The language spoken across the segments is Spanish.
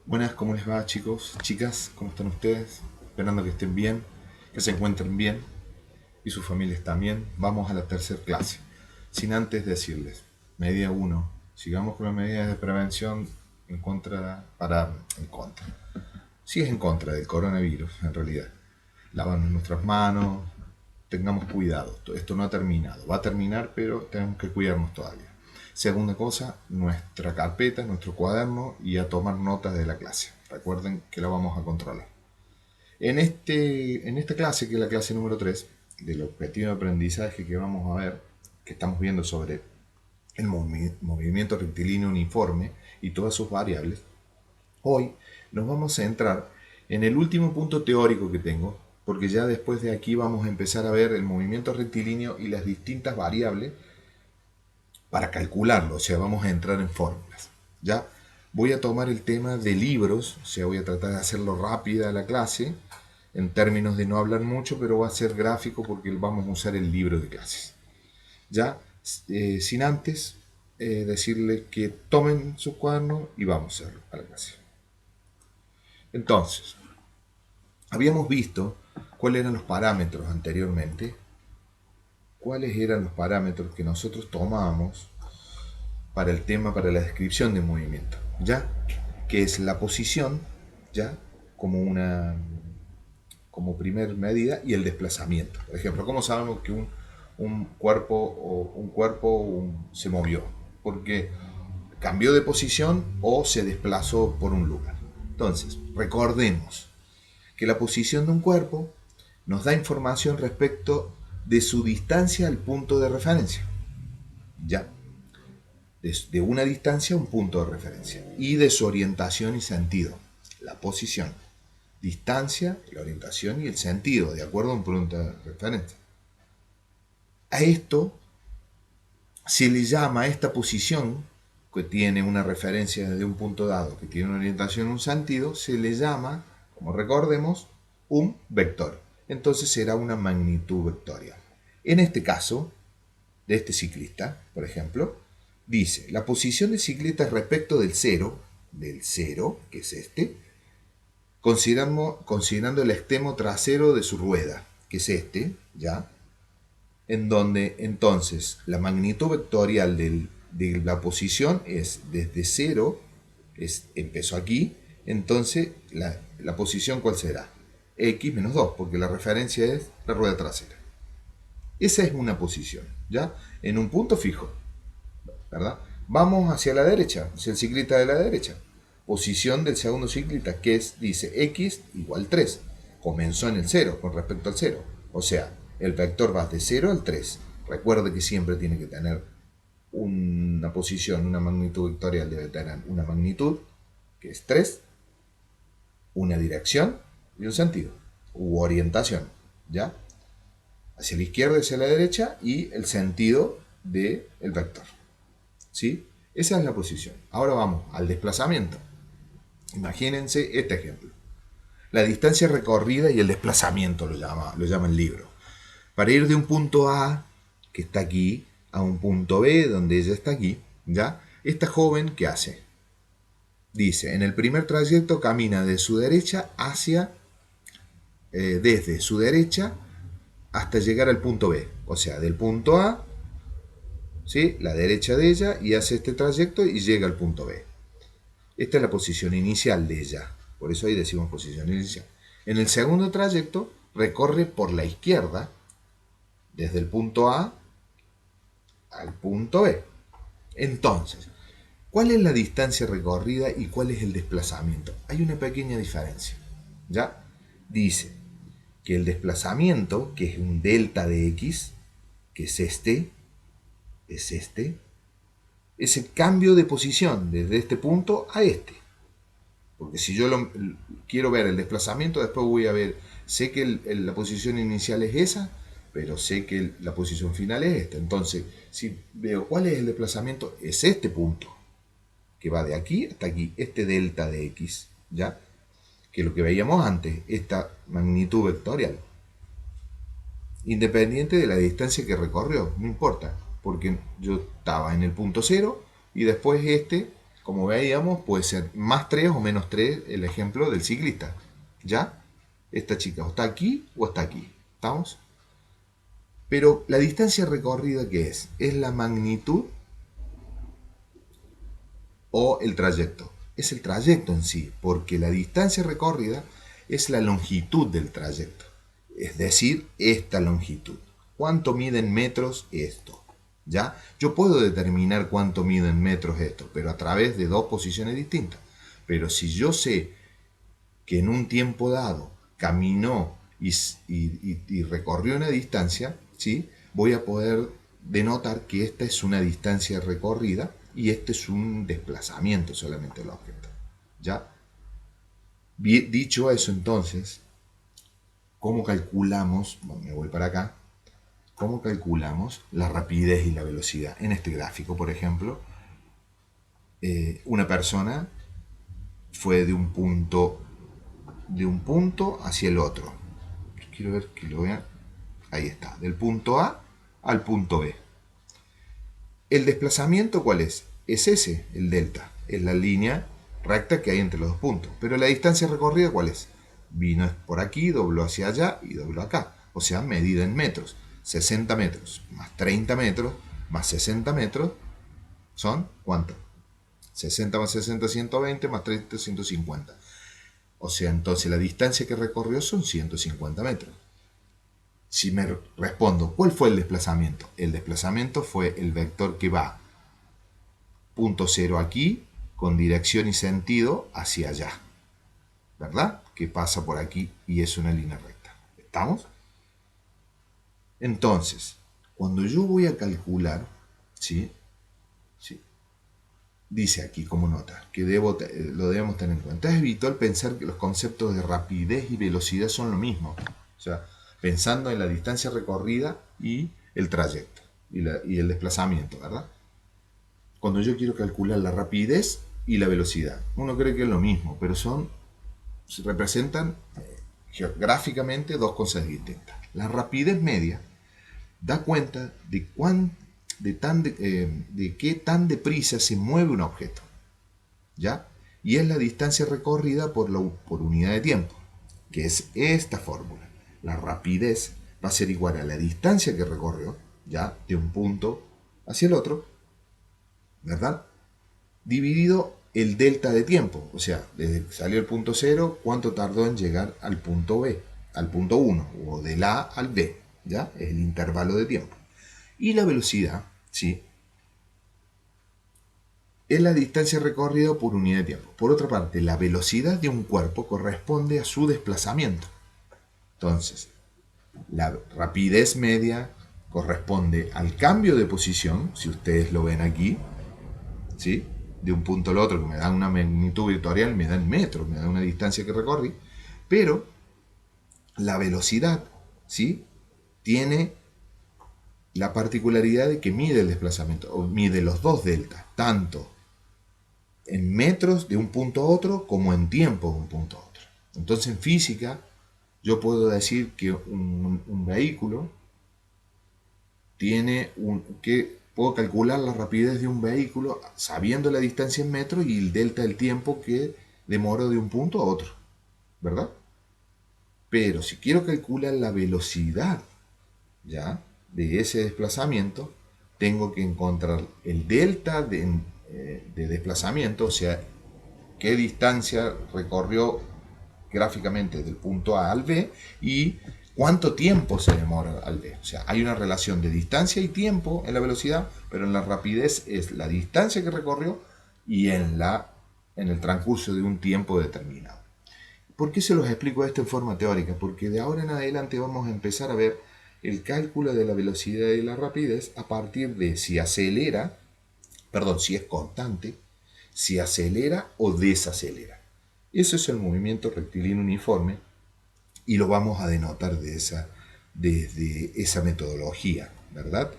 Buenas, ¿cómo les va, chicos? Chicas, ¿cómo están ustedes? Esperando que estén bien, que se encuentren bien y sus familias también. Vamos a la tercera clase. Sin antes decirles, medida uno, sigamos con las medidas de prevención en contra. Sí es en contra del coronavirus, en realidad. Lavando nuestras manos, tengamos cuidado. Esto no ha terminado. Va a terminar, pero tenemos que cuidarnos todavía. Segunda cosa, nuestra carpeta, nuestro cuaderno y a tomar notas de la clase. Recuerden que la vamos a controlar. En esta clase, que es la clase número 3 del objetivo de aprendizaje que vamos a ver, que estamos viendo sobre el movimiento rectilíneo uniforme y todas sus variables, hoy nos vamos a centrar en el último punto teórico que tengo, porque ya después de aquí vamos a empezar a ver el movimiento rectilíneo y las distintas variables para calcularlo, o sea, vamos a entrar en fórmulas. ¿Ya? Voy a tomar el tema de libros, o sea, voy a tratar de hacerlo rápida la clase, en términos de no hablar mucho, pero va a ser gráfico porque vamos a usar el libro de clases. ¿Ya? Sin antes decirle que tomen su cuaderno y vamos a hacerlo a la clase. Entonces, habíamos visto cuáles eran los parámetros anteriormente, cuáles eran los parámetros que nosotros tomábamos para el tema, para la descripción de movimiento, ¿ya? Que es la posición, ¿ya? Como una como primer medida y el desplazamiento. Por ejemplo, ¿cómo sabemos que un cuerpo se movió? Porque cambió de posición o se desplazó por un lugar. Entonces, recordemos que la posición de un cuerpo nos da información respecto de su distancia al punto de referencia. ¿Ya? De una distancia a un punto de referencia y de su orientación y sentido, la posición, distancia, la orientación y el sentido, de acuerdo a un punto de referencia. A esto se le llama, a esta posición, que tiene una referencia de un punto dado, que tiene una orientación y un sentido, se le llama, como recordemos, un vector. Entonces será una magnitud vectorial. En este caso, de este ciclista, por ejemplo, dice, la posición del ciclista respecto del cero, que es este, considerando el extremo trasero de su rueda, que es este, ¿ya? En donde entonces la magnitud vectorial de la posición es desde cero, empezó aquí, entonces la posición ¿cuál será? X menos 2, porque la referencia es la rueda trasera. Esa es una posición, ¿ya? En un punto fijo, ¿verdad? Vamos hacia la derecha, hacia el ciclista de la derecha. Posición del segundo ciclista, que es, dice x igual 3. Comenzó en el 0 con respecto al 0. O sea, el vector va de 0 al 3. Recuerde que siempre tiene que tener una posición, una magnitud vectorial debe tener una magnitud, que es 3, una dirección y un sentido, u orientación, ¿ya? Hacia la izquierda, hacia la derecha y el sentido del vector. ¿Sí? Esa es la posición. Ahora vamos al desplazamiento. Imagínense este ejemplo. La distancia recorrida y el desplazamiento lo llama el libro. Para ir de un punto A, que está aquí, a un punto B, donde ella está aquí, ¿ya? Esta joven, ¿qué hace? Dice, en el primer trayecto camina de su derecha desde su derecha hasta llegar al punto B. O sea, del punto A, ¿sí? La derecha de ella, y hace este trayecto y llega al punto B. Esta es la posición inicial de ella. Por eso ahí decimos posición inicial. En el segundo trayecto recorre por la izquierda, desde el punto A al punto B. Entonces, ¿cuál es la distancia recorrida y cuál es el desplazamiento? Hay una pequeña diferencia. ¿Ya? Dice que el desplazamiento, que es un delta de x, que es el cambio de posición desde este punto a este. Porque si yo quiero ver el desplazamiento, después voy a ver, sé que la posición inicial es esa, pero sé que la posición final es esta. Entonces, si veo cuál es el desplazamiento, es este punto, que va de aquí hasta aquí, este delta de x, ¿ya? Que es lo que veíamos antes, esta magnitud vectorial. Independiente de la distancia que recorrió, no importa, porque yo estaba en el punto cero y después este como veíamos, puede ser más 3 o menos 3 el ejemplo del ciclista. ¿Ya? Esta chica o está aquí o está aquí. ¿Estamos? Pero la distancia recorrida, ¿qué es? Es la magnitud o el trayecto. Es el trayecto en sí, porque la distancia recorrida es la longitud del trayecto. Es decir, esta longitud. ¿Cuánto mide en metros esto? ¿Ya? Yo puedo determinar cuánto mide en metros esto, pero a través de dos posiciones distintas. Pero si yo sé que en un tiempo dado caminó y recorrió una distancia, ¿sí? Voy a poder denotar que esta es una distancia recorrida y este es un desplazamiento solamente del objeto. ¿Ya? Dicho eso, entonces, ¿cómo calculamos? Bueno, me voy para acá. ¿Cómo calculamos la rapidez y la velocidad? En este gráfico, por ejemplo, una persona fue de un punto hacia el otro. Quiero ver que lo vean. Ahí está, del punto A al punto B. ¿El desplazamiento cuál es? Es ese, el delta. Es la línea recta que hay entre los dos puntos. Pero la distancia recorrida ¿cuál es? Vino por aquí, dobló hacia allá y dobló acá. O sea, medida en metros. 60 metros más 30 metros más 60 metros son ¿cuánto? 60 más 60, 120 más 30, 150. O sea, entonces la distancia que recorrió son 150 metros. Si me respondo, ¿cuál fue el desplazamiento? El desplazamiento fue el vector que va punto cero aquí con dirección y sentido hacia allá. ¿Verdad? Que pasa por aquí y es una línea recta. ¿Estamos? Entonces, cuando yo voy a calcular, ¿sí? ¿Sí? Dice aquí como nota, que lo debemos tener en cuenta. Es habitual pensar que los conceptos de rapidez y velocidad son lo mismo. O sea, pensando en la distancia recorrida y el trayecto y el desplazamiento, ¿verdad? Cuando yo quiero calcular la rapidez y la velocidad, uno cree que es lo mismo, pero se representan geográficamente dos cosas distintas. La rapidez media da cuenta de qué tan deprisa se mueve un objeto, ¿ya? Y es la distancia recorrida por unidad de tiempo, que es esta fórmula. La rapidez va a ser igual a la distancia que recorrió, ¿ya? De un punto hacia el otro, ¿verdad? Dividido el delta de tiempo, o sea, desde que salió el punto 0, cuánto tardó en llegar al punto B, al punto 1, o del A al B, ¿ya? Es el intervalo de tiempo. Y la velocidad, ¿sí? Es la distancia recorrida por unidad de tiempo. Por otra parte, la velocidad de un cuerpo corresponde a su desplazamiento. Entonces, la rapidez media corresponde al cambio de posición, si ustedes lo ven aquí, ¿sí? De un punto al otro, que me da una magnitud vectorial, me da en metros, me da una distancia que recorrí, pero la velocidad, ¿sí? Tiene la particularidad de que mide el desplazamiento, o mide los dos deltas, tanto en metros de un punto a otro como en tiempo de un punto a otro. Entonces en física yo puedo decir que un vehículo que puedo calcular la rapidez de un vehículo sabiendo la distancia en metros y el delta del tiempo que demoró de un punto a otro, ¿verdad? Pero si quiero calcular la velocidad, ¿ya? De ese desplazamiento, tengo que encontrar el delta de desplazamiento, o sea, qué distancia recorrió gráficamente del punto A al B y cuánto tiempo se demora al B. O sea, hay una relación de distancia y tiempo en la velocidad, pero en la rapidez es la distancia que recorrió y en el transcurso de un tiempo determinado. ¿Por qué se los explico esto en forma teórica? Porque de ahora en adelante vamos a empezar a ver el cálculo de la velocidad y la rapidez a partir de si si es constante, si acelera o desacelera. Eso es el movimiento rectilíneo uniforme y lo vamos a denotar desde esa metodología, ¿verdad?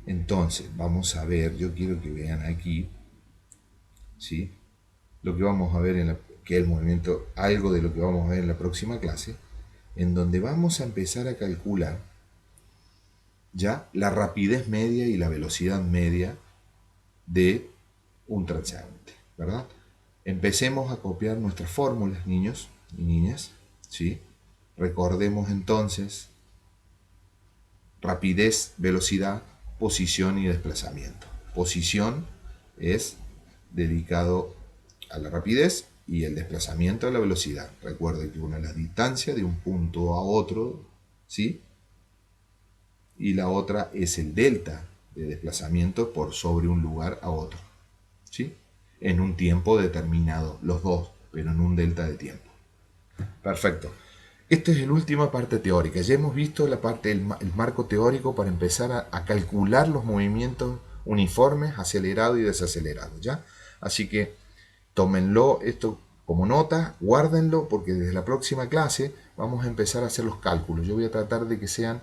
Entonces, vamos a ver, yo quiero que vean aquí, ¿sí? Lo que vamos a ver que es el movimiento, algo de lo que vamos a ver en la próxima clase, en donde vamos a empezar a calcular ya la rapidez media y la velocidad media de un transeúnte. ¿verdad? Empecemos a copiar nuestras fórmulas, niños y niñas, ¿sí? Recordemos entonces rapidez, velocidad, posición y desplazamiento. Posición es dedicado a la rapidez y el desplazamiento a la velocidad. Recuerde que una es la distancia de un punto a otro, ¿sí? Y la otra es el delta de desplazamiento por sobre un lugar a otro, ¿sí? En un tiempo determinado, los dos, pero en un delta de tiempo. Perfecto. Esta es la última parte teórica. Ya hemos visto la parte del el marco teórico para empezar a calcular los movimientos uniformes, acelerados y desacelerados, ¿ya? Así que tómenlo esto como nota, guárdenlo, porque desde la próxima clase vamos a empezar a hacer los cálculos. Yo voy a tratar de que sean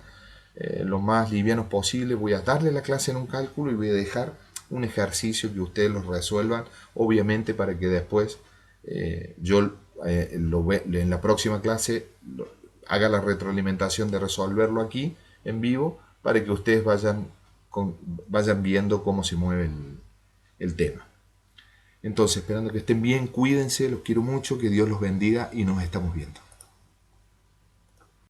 lo más livianos posible. Voy a darle la clase en un cálculo y voy a dejar un ejercicio que ustedes los resuelvan, obviamente para que después yo en la próxima clase haga la retroalimentación de resolverlo aquí en vivo para que ustedes vayan viendo cómo se mueve el tema. Entonces, esperando que estén bien, cuídense, los quiero mucho, que Dios los bendiga y nos estamos viendo.